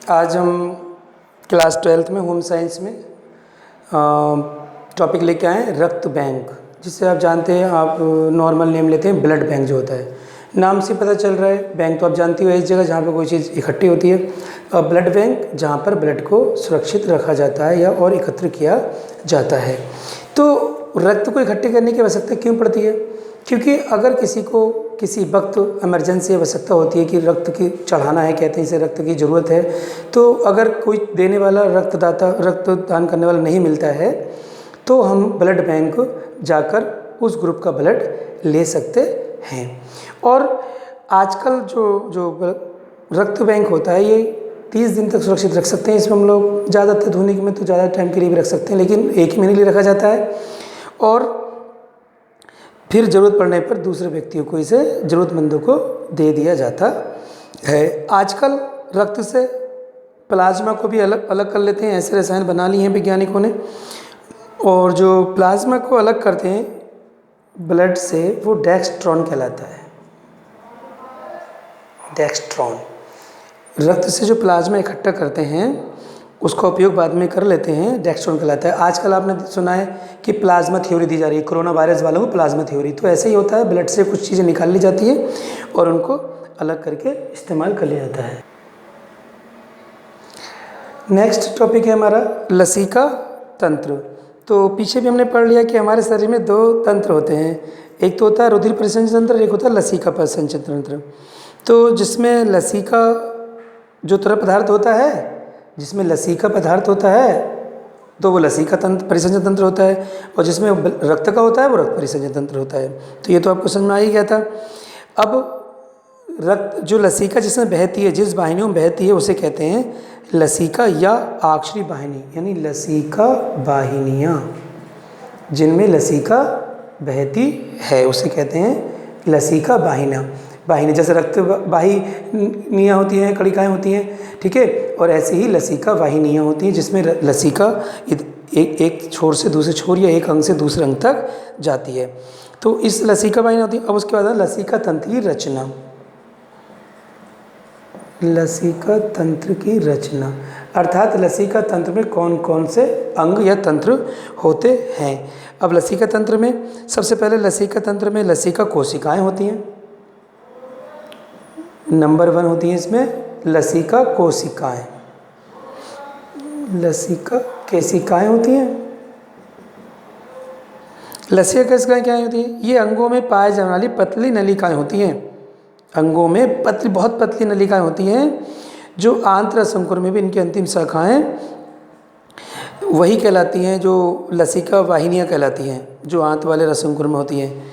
आज हम class 12th में होम साइंस में टॉपिक लेके आए हैं रक्त बैंक, जिसे आप जानते हैं, आप नॉर्मल नेम लेते हैं ब्लड बैंक जो होता है। नाम से पता चल रहा है, बैंक तो आप जानती हो इस जगह जहाँ पे कोई चीज़ इकट्ठी होती है। ब्लड बैंक जहाँ पर ब्लड को सुरक्षित रखा जाता है या और एकत्र किया जाता है। तो रक्त को इकट्ठे करने की आवश्यकता क्यों पड़ती है? क्योंकि अगर किसी को किसी वक्त इमरजेंसी आवश्यकता होती है कि रक्त की चढ़ाना है, कहते हैं इसे रक्त की ज़रूरत है, तो अगर कोई देने वाला रक्त दान करने वाला नहीं मिलता है तो हम ब्लड बैंक जाकर उस ग्रुप का ब्लड ले सकते हैं। और आजकल जो रक्त बैंक होता है ये 30 दिन तक सुरक्षित रख सकते हैं। इसमें हम लोग ज़्यादा आधुनिक में तो ज़्यादा टाइम के लिए भी रख सकते हैं, लेकिन एक ही महीने के लिए रखा जाता है और फिर ज़रूरत पड़ने पर दूसरे व्यक्तियों को इसे ज़रूरतमंदों को दे दिया जाता है। आजकल रक्त से प्लाज्मा को भी अलग अलग कर लेते हैं, ऐसे रसायन बना लिए हैं वैज्ञानिकों ने। और जो प्लाज्मा को अलग करते हैं ब्लड से वो डेक्स्ट्रॉन कहलाता है। डेक्स्ट्रॉन रक्त से जो प्लाज्मा इकट्ठा करते हैं उसका उपयोग बाद में कर लेते हैं, डेक्स्ट्रॉन कहलाता है। आजकल आपने सुना है कि प्लाज्मा थ्योरी दी जा रही है, कोरोना वायरस वालों को प्लाज्मा थ्योरी। तो ऐसे ही होता है, ब्लड से कुछ चीज़ें निकाल ली जाती है और उनको अलग करके इस्तेमाल कर लिया जाता है। नेक्स्ट टॉपिक है हमारा लसीका तंत्र। तो पीछे भी हमने पढ़ लिया कि हमारे शरीर में 2 तंत्र होते हैं, एक तो होता है रुधिर परिसंचरण तंत्र, एक होता है लसीका परिसंचरण तंत्र। तो जिसमें लसीका जो तरल पदार्थ होता है, जिसमें लसीका पदार्थ होता है तो वो लसीका तंत्र परिसंचरण तंत्र होता है, और जिसमें रक्त का होता है वो रक्त परिसंचरण तंत्र होता है। तो ये तो आपको समझ में आ ही गया था। अब रक्त जो लसीका जिसमें बहती है, जिस वाहिनियों में बहती है उसे कहते हैं लसीका या आक्षरी वाहिनी, यानी लसीका वाहिनियाँ जिनमें लसीका बहती है उसे कहते हैं लसीका वाहिनी। जैसे रक्त वाहिनियाँ होती हैं, कणिकाएँ होती हैं, ठीक है, और ऐसे ही लसीका वाहिनियाँ होती हैं जिसमें लसीका एक छोर से दूसरे छोर या एक अंग से दूसरे अंग तक जाती है। तो इस लसीका वाहिनी होती है। अब उसके बाद लसीका तंत्र की रचना। लसीका तंत्र की रचना अर्थात लसीका तंत्र में कौन कौन से अंग या तंत्र होते हैं। अब लसीका तंत्र में सबसे पहले लसीका तंत्र में लसीका कोशिकाएं होती हैं, नंबर 1 होती हैं इसमें लसीका कोशिकाएं। लसीका केशिकाएं होती हैं। लसीका कोशिकाएं क्या होती हैं? ये अंगों में पाए जाने वाली पतली नलिकाएं होती हैं। अंगों में बहुत पतली नलिकाएं होती हैं जो आंत्र संकुर में भी इनकी अंतिम शाखाएं वही कहलाती हैं जो लसीका वाहिनियाँ कहलाती हैं, जो आंत वाले रसंकुर में होती हैं।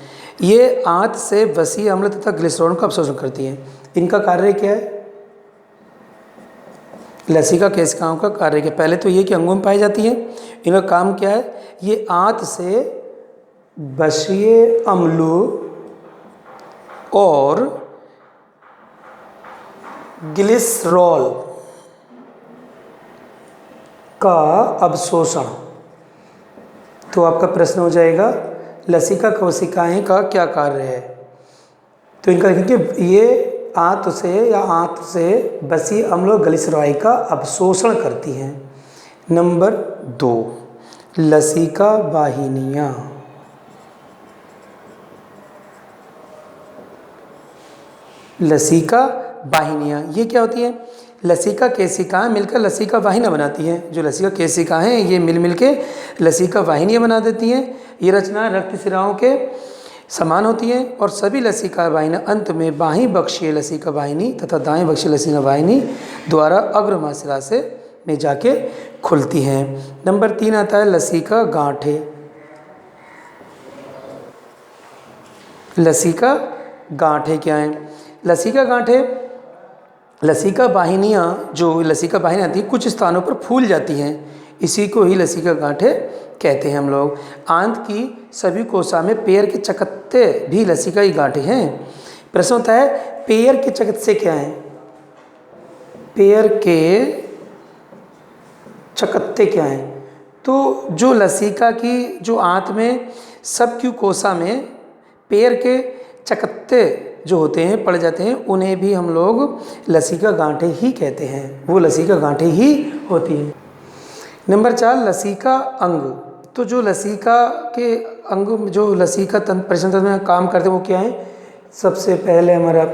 ये आंत से वसीय अम्ल तथा ग्लिसरॉल का अवशोषण करती हैं। इनका कार्य क्या है? लसीका केशिकाओं का कार्य क्या? पहले तो ये कि अंगों में पाई जाती हैं। इनका काम क्या है? ये आंत से वसीय अम्लों और ग्लिसरॉल का अवशोषण। तो आपका प्रश्न हो जाएगा लसीका कोशिकाएं का क्या कार्य है? तो इनका देखिए, ये आंत से वसीय अम्ल और ग्लिसरॉल का अवशोषण करती हैं। नंबर 2 लसीका वाहिनियाँ। लसीका वाहिनियाँ ये क्या होती है? लसीका केशिकाएं मिलकर लसीका वाहिनियाँ बनाती हैं। जो लसीका केशिकाएं हैं ये मिल के लसीका वाहिनियाँ बना देती हैं। ये रचना रक्त शिराओं के समान होती है और सभी लसीका वाहिनियाँ अंत में बाहीं बक्षीय लसीका वाहिनी तथा दाएं बक्षीय लसीका वाहिनी द्वारा अग्रमाशय से में जाके खुलती हैं। नंबर 3 आता है लसीका गांठे। लसीका गांठे क्या हैं? लसीका गांठे लसीका वाहिनियाँ, जो लसीका वाहिनियाँ आती हैं कुछ स्थानों पर फूल जाती हैं, इसी को ही लसीका गांठे कहते हैं हम लोग। आंत की सभी कोशिका में पैर के चकत्ते भी लसीका ही गांठे हैं। प्रश्न होता है पैर के चकत्ते क्या हैं? पैर के चकत्ते क्या हैं? तो जो लसीका की जो आंत में सब की कोशिका में पैर के चकत्ते जो होते हैं पड़ जाते हैं उन्हें भी हम लोग लसिका गांठें ही कहते हैं, वो लसिका गांठें ही होती हैं। नंबर 4 लसिका अंग। तो जो लसिका के अंग जो लसिका तंत्र परिश्रम तंत्र में काम करते हैं वो क्या है? सबसे पहले हमारा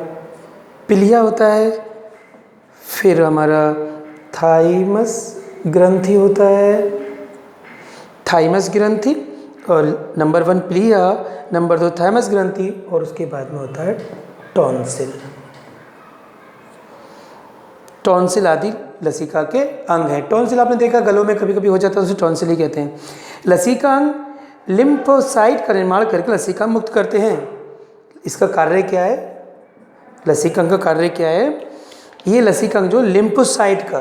पिलिया होता है, फिर हमारा थाइमस ग्रंथि होता है, थाइमस ग्रंथि, और नंबर 1 पिलिया, नंबर 2 थाइमस ग्रंथि, और उसके बाद में होता है टॉन्सिल। टॉन्सिल आदि लसिका के अंग हैं। टॉन्सिल आपने देखा गलों में कभी कभी हो जाता है, उसे टॉन्सिल ही कहते हैं। लसिका अंग लिम्फोसाइट का निर्माण करके लसिका मुक्त करते हैं। इसका कार्य क्या है? लसिका अंग का कार्य क्या है? ये लसिका अंग जो लिम्फोसाइट का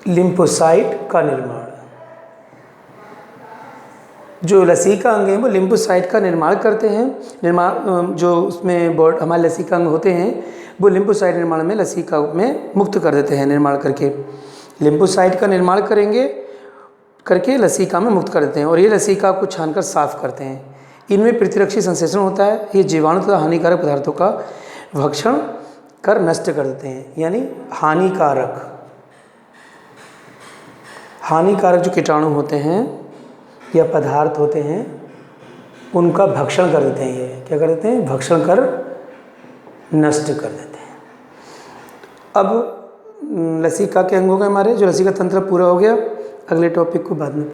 लिम्फोसाइट का निर्माण, जो लसिका अंग है वो लिम्फोसाइट का निर्माण करते हैं। जो उसमें हमारे लसिका अंग होते हैं वो लिम्फोसाइट निर्माण में लसिका में मुक्त कर देते हैं, निर्माण करके लिम्फोसाइट का निर्माण करके लसिका में मुक्त कर देते हैं, और ये लसिका को छानकर साफ करते हैं। इनमें प्रतिरक्षी संश्लेषण होता है, ये जीवाणु तथा हानिकारक पदार्थों का भक्षण कर नष्ट कर देते हैं, यानी हानिकारक जो कीटाणु होते हैं या पदार्थ होते हैं उनका भक्षण कर देते हैं। ये क्या कर देते हैं? भक्षण कर नष्ट कर देते हैं। अब लसिका के अंग हो गए हमारे, जो लसिका तंत्र पूरा हो गया। अगले टॉपिक को बाद में